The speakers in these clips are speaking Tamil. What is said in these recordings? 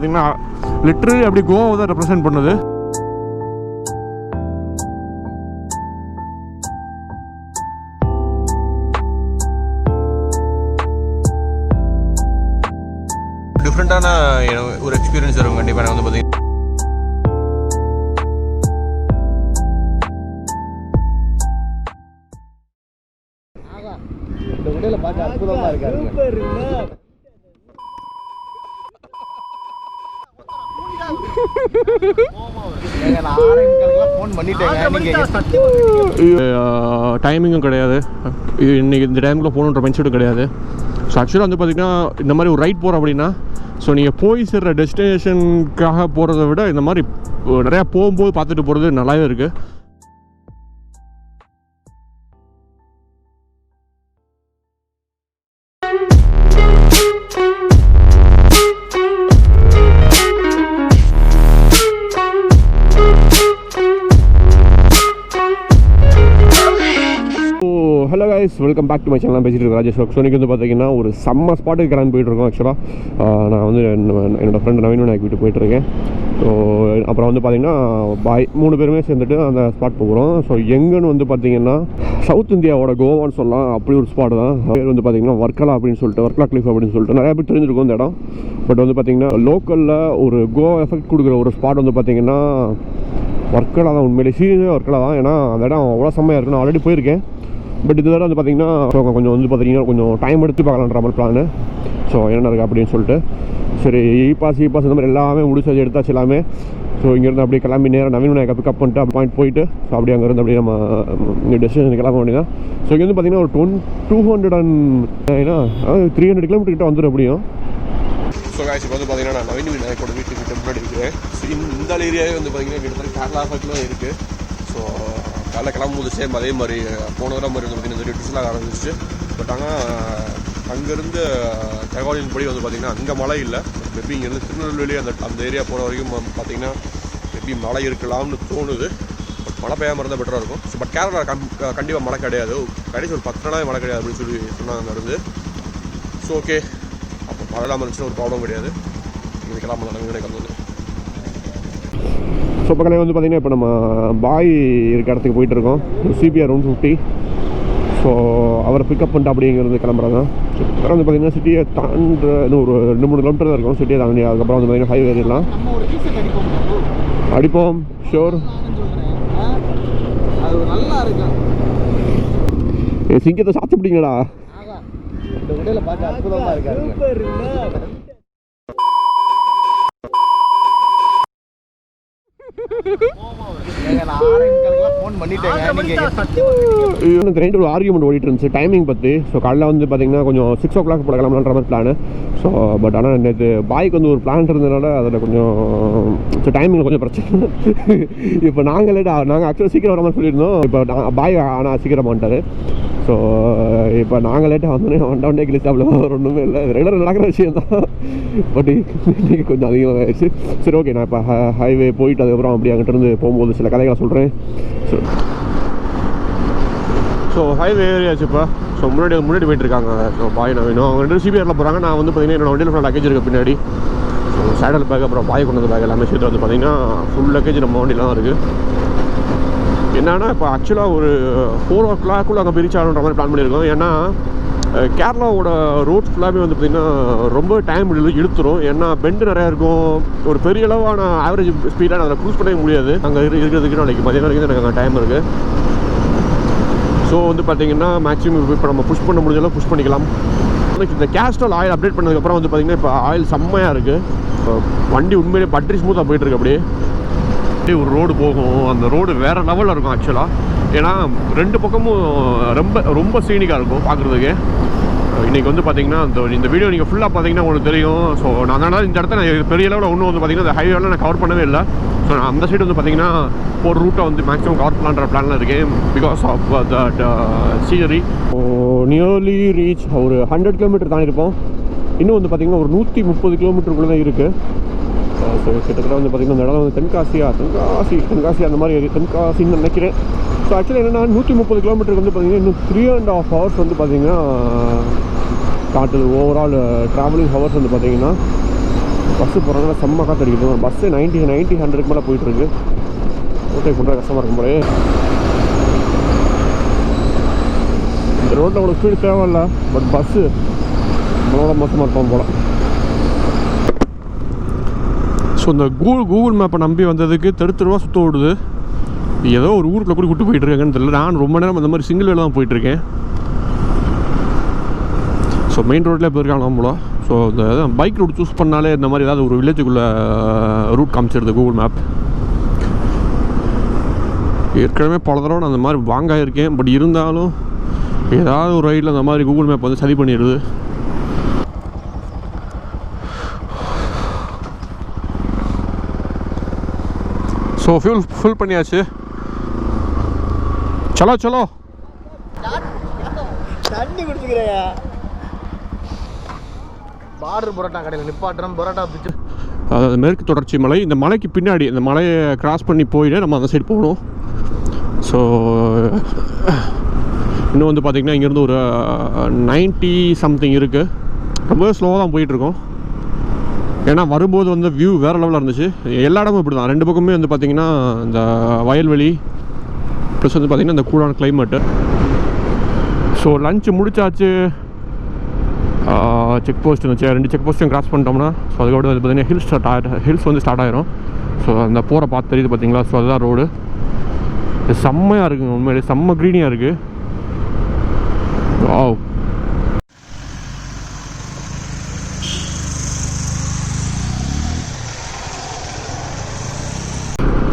பார்த்தீங்கன்னா லிட்டரலி அப்படி கோவா தான் ரெப்ரசென்ட் பண்ணுது. டிஃப்ரெண்ட்டான ஒரு எக்ஸ்பீரியன்ஸ் இருக்கும் கண்டிப்பாக. நான் வந்து பார்த்தீங்கன்னா இந்த உடையில பார்க்க அற்புதமா இருக்காரு. டைமிங்கும் கிடையாது, இன்னைக்கு இந்த டைமுக்குள்ள போகணுன்ற மைண்ட் செட்டும் கிடையாது. ஸோ ஆக்சுவலாக வந்து பார்த்திங்கன்னா இந்த மாதிரி ஒரு ரைட் போகிறோம் அப்படின்னா, ஸோ நீங்கள் போய் சேர்ற டெஸ்டினேஷனுக்காக போகிறத விட இந்த மாதிரி நிறையா போகும்போது பார்த்துட்டு போகிறது நல்லாவே இருக்குது. Hello guys, welcome back to my channel. பேசிட்டு இருக்கேன் ராஜேஷ். ஸோ இன்றைக்கி வந்து பார்த்தீங்கன்னா ஒரு செம்ம ஸ்பாட்டுக்கு கிளம்பி போயிட்டுருக்கோம். ஆக்சுவலாக நான் வந்து என்னோடய ஃப்ரெண்ட் நவீன் விநாயக் வீட்டு போயிட்டுருக்கேன். ஸோ அப்புறம் வந்து பார்த்திங்கன்னா பாய் 3 பேருமே சேர்ந்துட்டு அந்த ஸ்பாட் போகிறோம். ஸோ எங்கன்னு வந்து பார்த்திங்கன்னா சவுத் இந்தியாவோட கோவான்னு சொல்லலாம். அப்படி ஒரு ஸ்பாட் தான். பேர் வந்து பார்த்திங்கன்னா வர்க்கலா அப்படின்னு சொல்லிட்டு, வர்க்கலா கிளிஃப் அப்படின்னு சொல்லிட்டு நிறையா பேர் தெரிஞ்சிருக்கும் இந்த இடம். பட் வந்து பார்த்திங்கன்னா லோக்கலில் ஒரு கோவா எஃபெக்ட் கொடுக்குற ஒரு ஸ்பாட் வந்து பார்த்திங்கன்னா வர்க்கலா தான். உண்மையிலே சீரியஸாக வர்க்கலா தான். ஏன்னா அந்த இடம் அவ்வளோ செம்மையாக இருக்குது. நான் ஆல்ரெடி போயிருக்கேன். பட் இது தடவை வந்து பார்த்திங்கன்னா கொஞ்சம் வந்து பார்த்திங்கன்னா கொஞ்சம் டைம் எடுத்து பார்க்கலான்ற மாதிரி பிளானு. ஸோ என்ன இருக்குது அப்படின்னு சொல்லிட்டு சரி இபாஸ் இந்த மாதிரி எல்லாமே முடிச்சு எடுத்தாச்சு எல்லாமே. ஸோ இங்கேருந்து அப்படியே கிளம்பி நேரம் நவீன் விநாயகை பிக்கப் பண்ணிட்டு அப்படி பாயிண்ட் போயிட்டு ஸோ அப்படியே அங்கேருந்து அப்படியே நம்ம டெஸ்டினேஷன் கிளம்ப வேண்டியதான். ஸோ இங்கே வந்து பார்த்திங்கன்னா ஒரு 300 கிலோமீட்டர் கிட்ட வந்துடும் அப்படியும். ஸோ காய்ச்சி இப்போ வந்து பார்த்தீங்கன்னா நான் நவீன் விநாயகோட வீட்டுக்கு முன்னாடி இருக்கிறேன். ஸோ இந்த ஏரியாவே வந்து பார்த்திங்கன்னா கிட்டத்தட்ட கேரளா பக்கத்தில் இருக்குது. ஸோ காலைல கிளம்பும்போது சேம் அதே மாதிரி போன தடவை மாதிரி வந்து பார்த்திங்கன்னா இந்த டியூட்டிஸ்லாம் ஆரம்பிச்சிச்சு. பட் ஆனால் அங்கேருந்து தகவலின் படி வந்து பார்த்திங்கன்னா அங்கே மழை இல்லை. மேபி இங்கேருந்து திருநெல்வேலி அந்த ஏரியா போகிற வரைக்கும் பார்த்திங்கன்னா மேபி மழை இருக்கலாம்னு தோணுது. பட் மழை பெய்யாமல் இருந்தால் பெட்டராக இருக்கும். ஸோ பட் கேரளா கண்டிப்பாக மழை கிடையாது, கடைசி ஒரு 10 நாளாவே மழை கிடையாது அப்படின்னு சொல்லி சொன்னாங்க இருந்து. ஸோ ஓகே, அப்போ மழை இல்லாமல் இருந்துச்சுன்னா ஒரு ப்ராப்ளம் கிடையாது. இங்கே கிளம்பலாம் நவீன கிளம்புது. ஸோ பக்கத்தில் வந்து பார்த்திங்கன்னா இப்போ நம்ம பாய் இருக்க இடத்துக்கு போயிட்டுருக்கோம். சிபிஆர் 150. ஸோ அவரை பிக்கப் பண்ணிட்டு அப்படிங்கிறது கிளம்புறாங்க. ஸோ அப்புறம் வந்து பார்த்திங்கன்னா சிட்டியை தாண்ட ஒரு 2-3 கிலோமீட்டர் தான் இருக்கும் சிட்டியை தாண்டி. அதுக்கப்புறம் வந்து பார்த்திங்கன்னா ஹைவே ஏறிடலாம். அடிப்போம் ஷோர். சிங்கத்தை சாப்பிட்டு பிடிங்கடா. இந்த உடையில பார்க்க அற்புதமா இருக்காரு. ஒரு ஆர்கியூமெண்ட் ஓடிட்டு இருந்துச்சு டைமிங் பற்றி. ஸோ காலையில் வந்து பார்த்தீங்கன்னா கொஞ்சம் 6 o'clock போல கிளம்பலான்ற மாதிரி பிளானு. ஸோ பட் ஆனால் நேற்று பாய்க்கு வந்து ஒரு பிளான் இருந்ததுனால அதில் கொஞ்சம் டைமிங்கில் கொஞ்சம் பிரச்சனை. இப்போ நாங்கள் ஆக்சுவலாக சீக்கிரம் வர மாதிரி சொல்லியிருந்தோம். இப்போ பாய் ஆனால் சீக்கிரம் வந்துட்டார். ஸோ இப்போ நாங்கள் லேட்டாக வந்தோடனே கிளிஸ்டாப்பில் ஒன்றுமே இல்லை. ரெகுலர் நடக்கிற விஷயம் தான். பட் இன்றைக்கி கொஞ்சம் அதிகமாக ஆயிடுச்சு. சரி ஓகே, நான் இப்போ ஹைவே போயிட்டு அதுக்கப்புறம் அப்படி அங்கிட்டிருந்து போகும்போது சில கதைகளை சொல்கிறேன். ஸோ ஹைவே ஏரியாச்சு இப்போ. ஸோ முன்னாடி போயிட்டுருக்காங்க. ஸோ பாய் நான் வேணும் அவங்க 2 சிபிஆரில் போகிறாங்க. நான் வந்து பார்த்திங்கன்னா என்னோட வண்டியில் ஃபுல்லாக லக்கேஜ் இருக்குது பின்னாடி. ஸோ சேடல் பேக் அப்புறம் பாய் கொண்டு வந்த பேக் எல்லாமே சேர்த்து வந்து பார்த்திங்கன்னா ஃபுல் லக்கேஜ் நம்ம வண்டியில் தான் இருக்குது. என்னன்னா இப்போ ஆக்சுவலாக ஒரு 4 o'clock அங்கே போய் ரீச் ஆகணுன்ற மாதிரி பிளான் பண்ணியிருக்கோம். ஏன்னா கேரளாவோட ரோட்ஸ் ஃபுல்லாகவே வந்து பார்த்திங்கன்னா ரொம்ப டைம் இழுத்துரும். ஏன்னா பெண்டு நிறையா இருக்கும். ஒரு பெரிய அளவான ஆவரேஜ் ஸ்பீடாக அதில் க்ரூஸ் பண்ணவே முடியாது. அங்கே இருக்கிறதுக்கு நாளைக்கு மதியம் வரைக்கும் தான் எனக்கு அங்கே டைம் இருக்குது. ஸோ வந்து பார்த்திங்கன்னா மேக்ஸிமம் இப்போ நம்ம புஷ் பண்ண முடிஞ்சாலும் புஷ் பண்ணிக்கலாம். இந்த கேஸ்ட்ரால் ஆயில் அப்டேட் பண்ணதுக்கப்புறம் வந்து பார்த்திங்கன்னா இப்போ ஆயில் செம்மையாக இருக்குது. வண்டி உண்மையிலே பட்ரி ஸ்மூத்தாக போயிட்டுருக்கு. அப்படியே ஒரு ரோடு போகும். அந்த ரோடு வேறு லெவலில் இருக்கும் ஆக்சுவலாக. ஏன்னா 2 பக்கமும் ரொம்ப சீனிக்காக இருக்கும் பார்க்குறதுக்கு. இன்றைக்கி வந்து பார்த்திங்கன்னா இந்த வீடியோ நீங்கள் ஃபுல்லாக பார்த்தீங்கன்னா உங்களுக்கு தெரியும். ஸோ நான் அதனால் இந்த இடத்த நான் பெரிய லெவலில் ஒன்றும் வந்து பார்த்திங்கன்னா இந்த ஹைவேலாம் நான் கவர் பண்ணவே இல்லை. ஸோ நான் அந்த சைடு வந்து பார்த்திங்கன்னா ஒரு ரூட்டை வந்து மேக்ஸிமம் கவர் பண்ணலான்ற பிளானில் இருக்கேன். Because of that scenery. Nearly reach ஒரு 100 கிலோமீட்டர் தான் இருப்போம். இன்னும் வந்து பார்த்திங்கன்னா ஒரு 130 கிலோமீட்டருக்குள்ளே தான் இருக்குது. ஸோ கிட்டத்தட்ட வந்து பார்த்திங்கன்னா இந்த இடம் வந்து தென்காசி அந்த மாதிரி தென்காசின்னு நினைக்கிறேன். ஸோ ஆக்சுவலாக என்னென்னா 130 கிலோமீட்டருக்கு வந்து பார்த்திங்கன்னா இன்னும் 3.5 hours வந்து பார்த்திங்கன்னா காட்டுது. ஓவரால் ட்ராவலிங் ஹவர்ஸ் வந்து பார்த்திங்கன்னா பஸ்ஸு போகிறதுனால செம்ம காற்று அடிக்குது. ஒரு பஸ்ஸு 90 100க்கு மேலே போயிட்டுருக்கு. ஓட்டை பண்ணுற கஷ்டமாக இருக்கும் போலே. இந்த ரோட்டில் அவ்வளோ ஸ்பீடு தேவையில்ல, பட் பஸ்ஸு அவ்வளோ மோசமாக இருப்பான் போல். ஸோ இந்த கூகுள் மேப்பை நம்பி வந்ததுக்கு தெருவா சுற்ற விடுது. ஏதோ ஒரு ஊருக்குள்ள கூட கூட்டு போயிட்டுருக்காங்கன்னு தெரியல. நான் ரொம்ப நேரம் அந்த மாதிரி சிங்கிள் வேலை தான் போயிட்டுருக்கேன். ஸோ மெயின் ரோட்டில் இப்போ இருக்காங்க நம்மளோ. ஸோ இந்த பைக் ரூட் சூஸ் பண்ணாலே இந்த மாதிரி ஏதாவது ஒரு வில்லேஜுக்குள்ளே ரூட் காமிச்சிருது கூகுள் மேப். ஏற்கனவே பல தடவை நான் அந்த மாதிரி வாங்கியிருக்கேன். பட் இருந்தாலும் ஏதாவது ஒரு ரைடில் அந்த மாதிரி கூகுள் மேப் வந்து சரி பண்ணிடுது. ஸோ ஃபுல் பண்ணியாச்சு. சலோ தண்ணி குடிச்சுக்கிறையா? பார்டர் பரோட்டா கடையில் நிப்பாட்டுறோம். பரோட்டா பிச்சு, அதாவது மேற்கு தொடர்ச்சி மலை. இந்த மலைக்கு பின்னாடி இந்த மலையை கிராஸ் பண்ணி போயிட்டு நம்ம அந்த சைடு போகணும். ஸோ இன்னும் வந்து பார்த்திங்கன்னா இங்கேருந்து ஒரு 90 சம்திங் இருக்குது. ரொம்பவே ஸ்லோவாக தான் போயிட்டுருக்கோம். ஏன்னா வரும்போது வந்து வியூ வேறு லெவலில் இருந்துச்சு. எல்லா இடமும் இப்படி தான். ரெண்டு பக்கமே வந்து பார்த்திங்கன்னா இந்த வயல்வெளி ப்ளஸ் வந்து பார்த்திங்கன்னா இந்த கூலான கிளைமேட்டு. ஸோ லஞ்சு முடிச்சாச்சு. செக் போஸ்ட் இருந்துச்சு. 2 செக் போஸ்ட்டையும் கிராஸ் பண்ணிட்டோம்னா ஸோ அதுக்கோட வந்து பார்த்திங்கன்னா ஹில்ஸ் வந்து ஸ்டார்ட் ஆகிரும். ஸோ அந்த போகிற பார்த்து தெரியுது பார்த்திங்களா? ஸோ அதுதான் ரோடு. இது செம்மையாக இருக்குங்க, உண்மையிலே செம்ம க்ரீனியாக இருக்குது. வாவ்.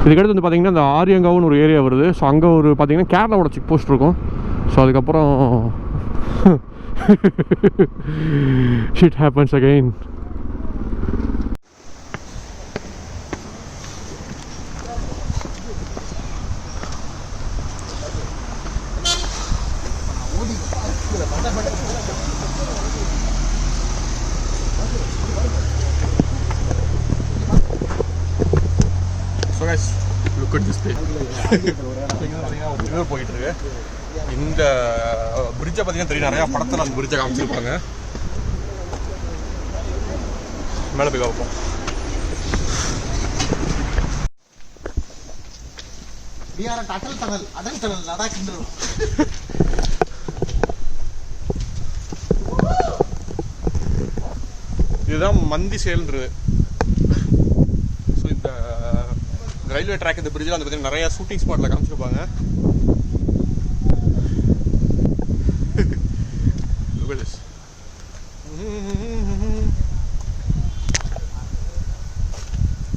இதுக்கடுத்து வந்து பார்த்திங்கன்னா இந்த ஆரியங்காவுன்னு ஒரு ஏரியா வருது. ஸோ அங்கே ஒரு பார்த்திங்கன்னா கேரளாவோட செக் போஸ்ட் இருக்கும். ஸோ அதுக்கப்புறம் shit happens again. Look at this place. ஒரு ரிவர் போயிட்டு இருக்கு. இந்த பிரிட்ஜை பார்த்தீங்கன்னா தெரியும், நிறையா படத்தில் அந்த பிரிட்ஜை காமிச்சிருப்பாங்க. மேலே போய் பார்ப்போம். இதுதான் மந்தி செயல்ன்றது. ஸோ இந்த ரயில்வே ட்ராக் இந்த பிரிட்ஜில் வந்து பார்த்தீங்கன்னா நிறையா ஷூட்டிங் ஸ்பாட்டில் காமிச்சிருப்பாங்க.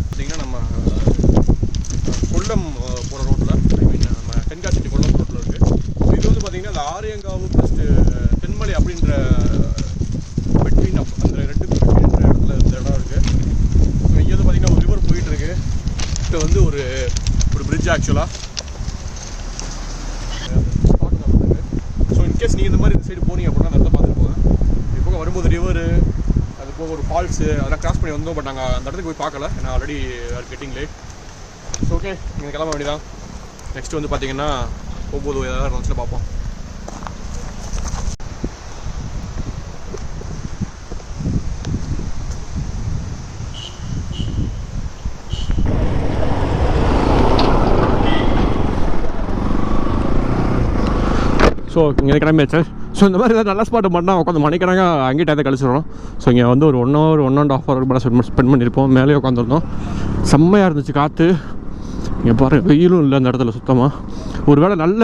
பார்த்தீங்கன்னா நம்ம கொல்லம் போகிற ரோட்டில், ஐ மீன் நம்ம தென்காசி கொல்லம் ரோட்டில் இருக்குது. ஸோ இது வந்து பார்த்தீங்கன்னா அந்த ஆரியங்காவு ப்ளஸ் தென்மலை அப்படின்ற பெட்வீன் அந்த 2 இடத்துல இந்த இடம் இருக்குது. ஸோ இங்கே வந்து பார்த்தீங்கன்னா ஒரு ரிவர் போயிட்டுருக்கு. இது வந்து ஒரு பிரிட்ஜ் ஆக்சுவலாக. ஸோ இன்கேஸ் நீங்கள் இந்த மாதிரி இந்த சைடு போனீங்க அப்படின்னா அந்த இடத்த பார்த்துட்டு போங்க. இப்போ வரும்போது ரிவரு, அது போக ஒரு ஃபால்ஸு அதெல்லாம் கிராஸ் பண்ணி வந்தோம். பட் நாங்கள் அந்த இடத்துக்கு போய் பார்க்கல, ஏன்னா already are getting late. So okay, நீங்கள் கிளம்ப வேண்டியதான். நெக்ஸ்ட் வந்து பார்த்தீங்கன்னா போகும்போது ஏதாவது ரன்ஸில் பார்ப்போம். ஸோ இங்கே கிளம்பியாச்சு. ஸோ இந்த மாதிரி ஏதாவது நல்ல ஸ்பாட்டு பண்ணால் உட்காந்து மணிக்கணக்காக அங்கேயே டயத்தை கழிச்சிடணும். ஸோ இங்கே வந்து ஒரு 1 hour 1.5 hour மேலே ஸ்பெண்ட் பண்ணியிருப்போம். மேலே உட்காந்துருந்தோம். செம்மையாக இருந்துச்சு காற்று. இங்கே பாரு, வெயிலும் இல்லை அந்த இடத்துல சுத்தமாக. ஒரு வேளை நல்ல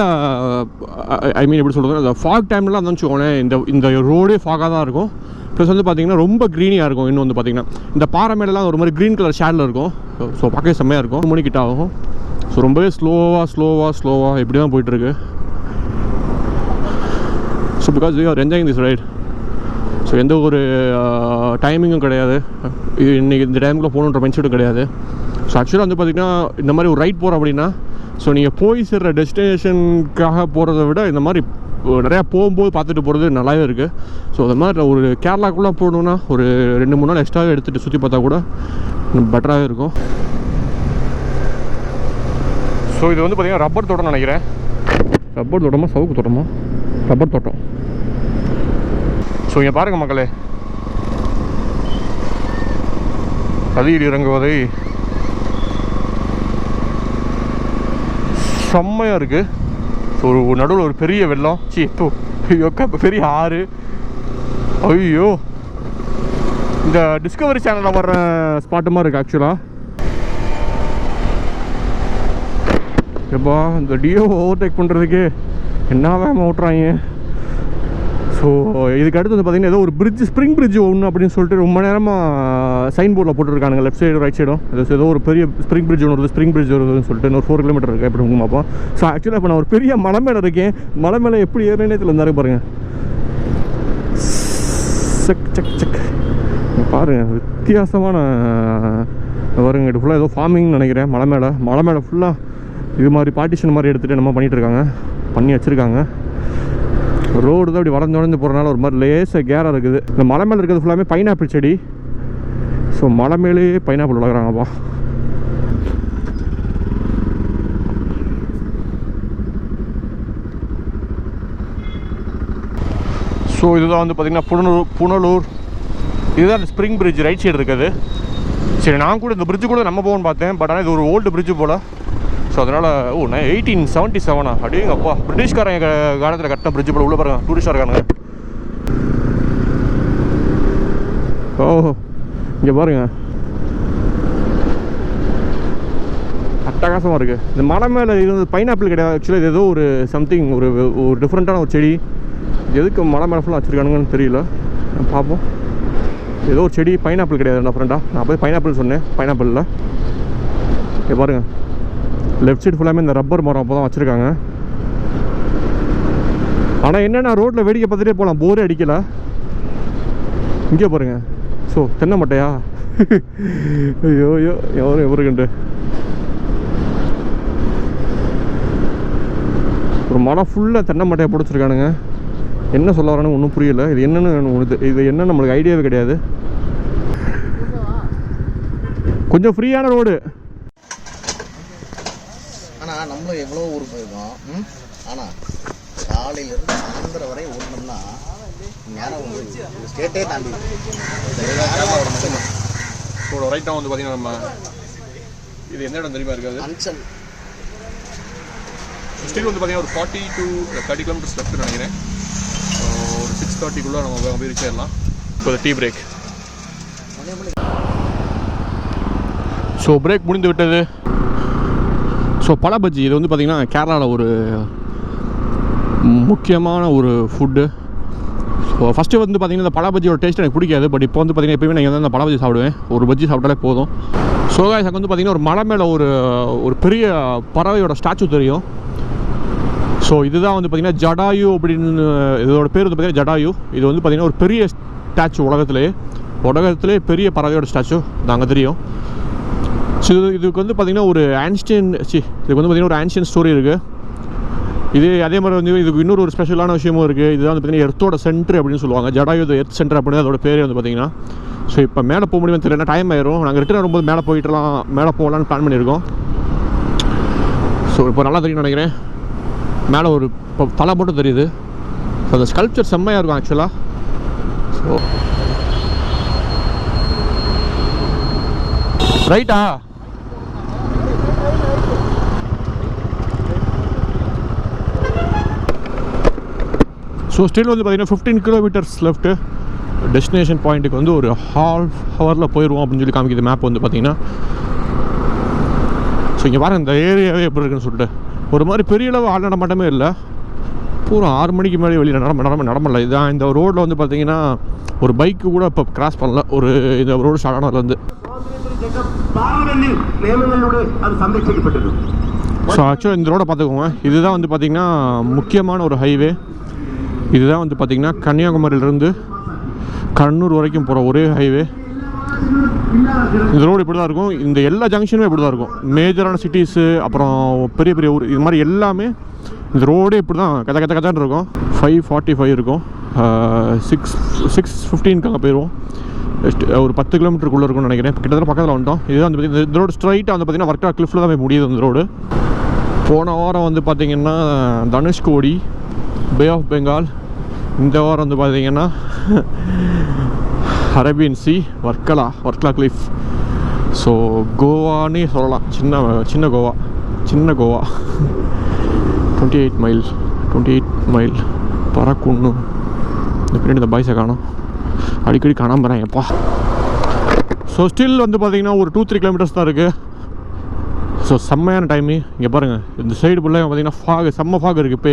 ஐ மீன் எப்படி சொல்கிறது, அந்த ஃபாக் டைம்லாம் வந்து வச்சுக்கோங்களேன், இந்த ரோடே ஃபாகாக தான் இருக்கும். ப்ளஸ் வந்து பார்த்திங்கன்னா ரொம்ப க்ரீனியாக இருக்கும். இன்னும் வந்து பார்த்திங்கன்னா இந்த பாறை மேலெலாம் ஒரு மாதிரி க்ரீன் கலர் ஷேடில் இருக்கும். ஸோ பார்க்கவே செம்மையாக இருக்கும். 1 மணிக்கிட்ட ஆகும். ஸோ ரொம்பவே ஸ்லோவாக இப்படி தான் போயிட்டுருக்கு. So because we are enjoying this right. So எந்த ஒரு டைமிங்கும் கிடையாது. இது இன்றைக்கி இந்த டைமுக்குள்ளே போகணுன்ற மைண்ட் செட்டும் கிடையாது. ஸோ ஆக்சுவலாக வந்து பார்த்திங்கன்னா இந்த மாதிரி ஒரு ரைட் போகிறோம் அப்படின்னா, ஸோ நீங்கள் போய் சேர்ற டெஸ்டினேஷனுக்காக போகிறத விட இந்த மாதிரி நிறையா போகும்போது பார்த்துட்டு போகிறது நல்லாவே இருக்குது. ஸோ அது மாதிரி ஒரு கேரளாக்குள்ளே போகணுன்னா ஒரு 2-3 நாள் எக்ஸ்ட்ராவே எடுத்துகிட்டு சுற்றி பார்த்தா கூட பெட்டராகவே இருக்கும். ஸோ இது வந்து பார்த்திங்கன்னா ரப்பர் தோட்டம் நினைக்கிறேன். ரப்பர் தோட்டமா சவுக்கு தோட்டமா? ரப்பர் தோட்டம். ஸோ இங்கே பாருங்கள் மக்களே, நதியில் இறங்குவதை செம்மையாக இருக்குது. ஸோ ஒரு நடுவில் ஒரு பெரிய வெள்ளம், பெரிய ஆறு. ஐயோ, இந்த டிஸ்கவரி சேனலில் வர்ற ஸ்பாட்டு மாதிரி இருக்குது ஆக்சுவலாக. எப்பா இந்த டியோ ஓவர்டேக் பண்ணுறதுக்கு என்ன வேகமாக ஓட்டுறாங்க. ஸோ இதுக்கு அடுத்து வந்து பார்த்திங்கன்னா ஏதோ ஒரு பிரிட்ஜ், ஸ்ப்ரிங் பிரிட்ஜ் ஒன்று அப்படின்னு சொல்லிட்டு ரொம்ப நேரமாக சைன் போர்டில் போட்டுருக்கானுங்க. லெஃப்ட் சைடு ரைட் சைடும் ஏதோ ஒரு பெரிய ஸ்ப்ரிங் பிரிட்ஜ் ஒன்று வருது, ஸ்ப்ரிங் பிரிட்ஜ் வருதுன்னு சொல்லிட்டு இன்னொரு 4 கிலோமீட்டர் இருக்குது எப்படி இருக்கும் பார்ப்போம். ஸோ ஆக்சுவலாக இப்போ நான் ஒரு பெரிய மலை மேலே இருக்கேன். மலை மேலே எப்படி ஏறினே இருந்தாரு பாருங்கள். செக் செக் செக் பாருங்கள், வித்தியாசமான வருங்க. இது ஃபுல்லாக ஏதோ ஃபார்மிங்னு நினைக்கிறேன். மலை மேலே ஃபுல்லாக இது மாதிரி பார்ட்டிஷன் மாதிரி எடுத்துகிட்டு நம்ம பண்ணிகிட்டு இருக்காங்க, பண்ணி வச்சுருக்காங்க. ரோடு தான் அப்படி வளைஞ்சு போகிறனால ஒரு மாதிரி லேசாக கேராக இருக்குது. இந்த மலை மேலே இருக்கிறது ஃபுல்லாமே பைனாப்பிள் செடி. ஸோ மலை மேலேயே பைனாப்பிள் வளர்க்குறாங்கப்பா. ஸோ இதுதான் வந்து பார்த்திங்கன்னா புனலூர். இதுதான் அந்த ஸ்ப்ரிங் பிரிட்ஜ் ரைட் சைடு இருக்குது. சரி, நான் கூட இந்த பிரிட்ஜு கூட நம்ம போகணும்னு பார்த்தேன். பட் ஆனால் இது ஒரு ஓல்டு பிரிட்ஜு போல். ஸோ அதனால் 1877 அப்படிங்க அப்பா, பிரிட்டிஷ்காரங்க காலத்தில் கட்டின பிரிட்ஜு போல். உள்ள பாருங்க, டூரிஸ்டாக இருக்கானுங்க. ஓ இங்கே பாருங்க, அட்டகாசமாக இருக்குது. இந்த மலை மேலே இது வந்து பைனாப்பிள் கிடையாது ஆக்சுவலாக. இது ஏதோ ஒரு சம்திங் ஒரு டிஃப்ரெண்ட்டான ஒரு செடி. எதுக்கு மலை மேலே ஃபுல்லாக வச்சுருக்கானுங்கன்னு தெரியல, பார்ப்போம். ஏதோ ஒரு செடி, பைனாப்பிள் கிடையாது டிஃப்ரெண்ட்டாக. நான் போய் பைனாப்பிள் சொன்னேன், பைனாப்பிளில். இங்கே பாருங்கள், லெஃப்ட் சைடு ஃபுல்லாமே இந்த ரப்பர் மரம் அப்போ தான் வச்சுருக்காங்க. ஆனால் என்னென்னா ரோட்டில் வேடிக்கை பார்த்துட்டே போகலாம், போரே அடிக்கலை. இங்கே பாருங்கள், ஸோ தென்னை மட்டையா? ஐயோ ஐயோ, எவருக்குண்டு ஒரு மரம் ஃபுல்லாக தென்னை மட்டையை பிடிச்சிருக்கானுங்க. என்ன சொல்ல வரானு ஒன்றும் புரியல. இது என்னென்னு இது என்ன நம்மளுக்கு ஐடியாவே கிடையாது. கொஞ்சம் ஃப்ரீயான ரோடு. ஆனால் நம்மளும் எவ்வளோ ஊர் போயிருக்கோம். ஆனால் காலையிலேருந்து சாயந்தரம் வரை ஓடணும்னா நேரம் வந்து ஸ்டேட்டே தாண்டி ஒரு ரைட்டாக வந்து பார்த்தீங்கன்னா நம்ம இது எந்த இடம் தெரியுமா இருக்காது, அஞ்சல். ஸ்டில் வந்து பார்த்தீங்கன்னா ஒரு 40 to 30 கிலோமீட்டர்ஸ் லெஃப்ட் நினைக்கிறேன். ஒரு 6:30 நம்ம போய் ரீச் ஆயிடலாம். இப்போ டீ பிரேக். ஸோ பிரேக் முடிந்து விட்டது. ஸோ பழ பஜ்ஜி, இது வந்து பார்த்திங்கன்னா கேரளாவில் ஒரு முக்கியமான ஒரு ஃபுட்டு. ஸோ ஃபஸ்ட்டு வந்து பார்த்திங்கன்னா இந்த பழ பஜ்ஜியோட டேஸ்ட் எனக்கு பிடிக்காது. பட் இப்போ வந்து பார்த்திங்கன்னா எப்போயுமே நான் வந்து பழ பஜ்ஜி சாப்பிடுவேன். ஒரு பஜ்ஜி சாப்பிட்டாலே போதும். ஸோ காய்ஸ், அங்கே வந்து பார்த்திங்கன்னா ஒரு மலை மேலே ஒரு பெரிய பறவையோட ஸ்டாச்சு தெரியும். ஸோ இதுதான் வந்து பார்த்திங்கன்னா ஜடாயு அப்படின்னு, இதோட பேர் வந்து பார்த்திங்கன்னா ஜடாயு. இது வந்து பார்த்திங்கன்னா ஒரு பெரிய ஸ்டாச்சு, உலகத்திலே பெரிய பறவையோட ஸ்டாச்சு நாங்கள் தெரியும். ஸோ இதுக்கு வந்து பார்த்திங்கன்னா ஒரு இதுக்கு வந்து பார்த்திங்கன்னா ஒரு ஆன்ஷியன் ஸ்டோரி இருக்குது. இது அதே மாதிரி வந்து இதுக்கு இன்னொரு ஒரு ஸ்பெஷலான விஷயமும் இருக்குது. இதுதான் வந்து பார்த்திங்கன்னா எர்த்தோட சென்டர் அப்படின்னு சொல்லுவாங்க. ஜடாயு எர்த் சென்டர் அப்படின்னு அதோட பேர் வந்து பார்த்திங்கன்னா. ஸோ இப்போ மேலே போக முடியும்னு தெரியல, டைம் ஆயிரும். நாங்கள் ரிட்டர்ன் வரும்போது மேலே போகலான்னு பிளான் பண்ணியிருக்கோம். ஸோ இப்போ நல்லா தெரியும் நினைக்கிறேன். மேலே ஒரு இப்போ தலை மட்டும் தெரியுது. ஸோ அந்த ஸ்கல்ப்சர் செம்மையாக இருக்கும் ஆக்சுவலாக. ஸோ ரைட்டா? ஸோ ஸ்டில் வந்து பார்த்திங்கன்னா 15 கிலோமீட்டர்ஸ் லெஃப்ட்டு. டெஸ்டினேஷன் பாயிண்ட்டுக்கு வந்து ஒரு ½ ஹவரில் போயிடுவோம் அப்படின்னு சொல்லி காமிக்குது மேப் வந்து பார்த்திங்கன்னா. ஸோ இங்கே பாருங்கள், இந்த ஏரியாவே எப்படி இருக்குன்னு சொல்லிட்டு ஒரு மாதிரி பெரிய அளவு ஆள் நடமாட்டமே இல்லை. பூரா 6 மணிக்கு மேலே வெளியில் நடமல. இதுதான் இந்த ரோட்டில் வந்து பார்த்திங்கன்னா ஒரு பைக்கு கூட இப்போ கிராஸ் பண்ணல. இந்த ரோடு ஸ்டார்ட் ஆனதுலேருந்து. ஸோ ஆக்சுவலாக இந்த ரோடை பார்த்துக்கோங்க. இதுதான் வந்து பார்த்திங்கன்னா முக்கியமான ஒரு ஹைவே. இதுதான் வந்து பார்த்திங்கன்னா கன்னியாகுமரியிலேருந்து கண்ணூர் வரைக்கும் போகிற ஒரே ஹைவே. இந்த ரோடு இப்படி தான் இருக்கும். இந்த எல்லா ஜங்ஷனுமே இப்படி தான் இருக்கும். மேஜரான சிட்டிஸு, அப்புறம் பெரிய பெரிய ஊர், இது மாதிரி எல்லாமே இந்த ரோடே இப்படி தான் கச்சான்னு இருக்கும். 5:45 இருக்கும். 6:15 அங்கே போயிடுவோம். ஒரு 10 கிலோமீட்டருக்குள்ளே இருக்கும்னு நினைக்கிறேன். கிட்டத்தட்ட பக்கத்தில் வந்துட்டோம். இதுதான் வந்து பார்த்திங்கன்னா இந்த ரோடு ஸ்ட்ரைட்டாக வந்து பார்த்திங்கன்னா வர்க்கலா கிளிஃபில் தான் போய் முடியுது இந்த ரோடு. போன வாரம் வந்து பார்த்திங்கன்னா தனுஷ்கோடி, பே ஆஃப் பெங்கால். இந்த வாரம் வந்து பார்த்திங்கன்னா Arabian sea, Varkala cliff. So கோவானே சொல்லலாம், சின்ன கோவா 28 மைல் பறக்குன்னு. இந்த பின்னாடி இந்த பாய்ஸை காணும், அடிக்கடி காணாமல் போகிறேன் எப்பா. ஸோ ஸ்டில் வந்து பார்த்தீங்கன்னா ஒரு 2-3 கிலோமீட்டர்ஸ் தான் இருக்குது. ஸோ செம்மையான டைமு. இங்கே பாருங்கள், இந்த சைடு ஃபுல்லாக பார்த்தீங்கன்னா செம்ம ஃபாக் இருக்குது. இப்போ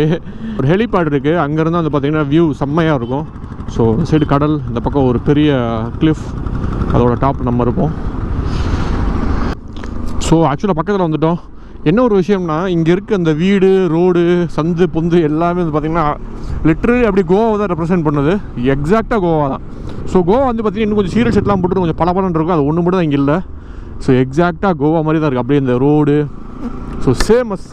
ஒரு ஹெலிபேட் இருக்குது, அங்கேருந்து வந்து பார்த்தீங்கன்னா வியூ செம்மையாக இருக்கும். ஸோ இந்த சைடு கடல், இந்த பக்கம் ஒரு பெரிய கிளிஃப், அதோட டாப் நம்ம இருப்போம். ஸோ ஆக்சுவலாக பக்கத்தில் வந்துவிட்டோம். என்ன ஒரு விஷயம்னா, இங்கே இருக்க அந்த வீடு, ரோடு, சந்து பொந்து எல்லாமே வந்து பார்த்திங்கன்னா லிட்ரலி அப்படி கோவா தான் ரெப்ரசென்ட் பண்ணுது. எக்ஸாக்டாக கோவா தான். ஸோ கோவா வந்து பார்த்திங்கன்னா இன்னும் கொஞ்சம் சீரியல் செட்லாம் போட்டு கொஞ்சம் பலபலன்னு இருக்கும். அது ஒன்று மட்டும் தான் இங்கே இல்லை. ஸோ எக்ஸாக்டாக கோவா மாதிரி தான் இருக்குது அப்படியே இந்த ரோடு. ஸோ சேமஸ்,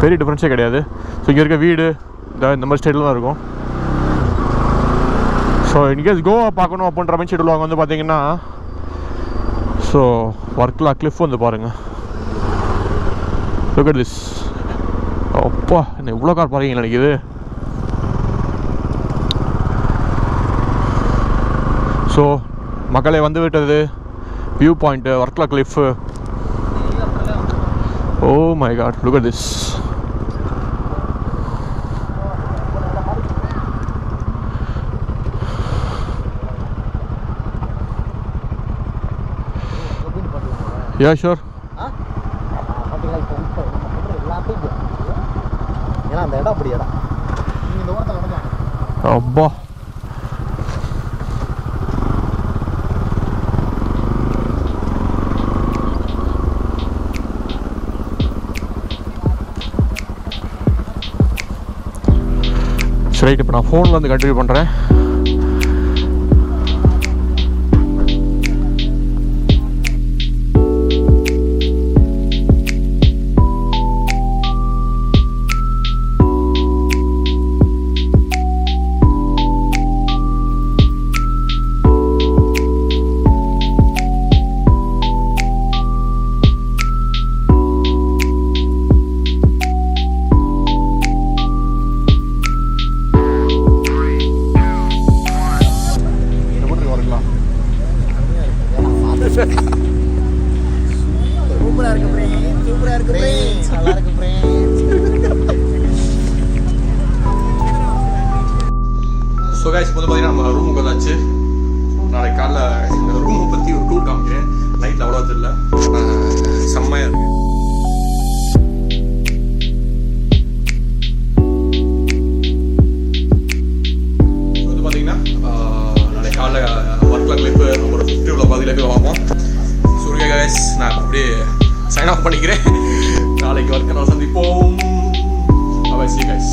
பெரிய டிஃப்ரென்ஸே கிடையாது. ஸோ இங்கே இருக்க வீடு இந்த மாதிரி ஸ்டைலில் தான் இருக்கும். ஸோ இன்கேஸ் கோவா பார்க்கணும் அப்படின்ற மாதிரி ஷெட்யூல் வந்து பார்த்தீங்கன்னா, ஸோ வர்க்கலா கிளிஃப் வந்து பாருங்கள். Look at this. அப்பா, என்ன இவ்வளோ கார் பாருங்க நினைக்குது. ஸோ மக்களே வந்து விட்டது view point Varkala cliff. Oh my God, look at this. Yeah, sure. அப்பா, சரி, இப்போ நான் ஃபோனில் வந்து கண்டினியூ பண்ணுறேன். ஸோ கைஸ், இப்போ வந்து பார்த்தீங்கன்னா நம்ம ரூமுக்கு வந்தாச்சு. நாளைக்கு காலைல இந்த ரூமை பற்றி ஒரு டூர் காமிக்கிறேன். நைட்டில் அவ்வளோ தெரியல, செம்மையாக இருக்கு. வந்து பார்த்தீங்கன்னா நாளைக்கு காலைல வர்க்கலா கிளிஃப் ஒரு 50 உள்ள பகுதியில் போய் பார்ப்போம். சூரிய கைஸ், நான் அப்படியே சைன் ஆஃப் பண்ணிக்கிறேன். நாளைக்கு வர்க்கலா சந்திப்போம். See you guys.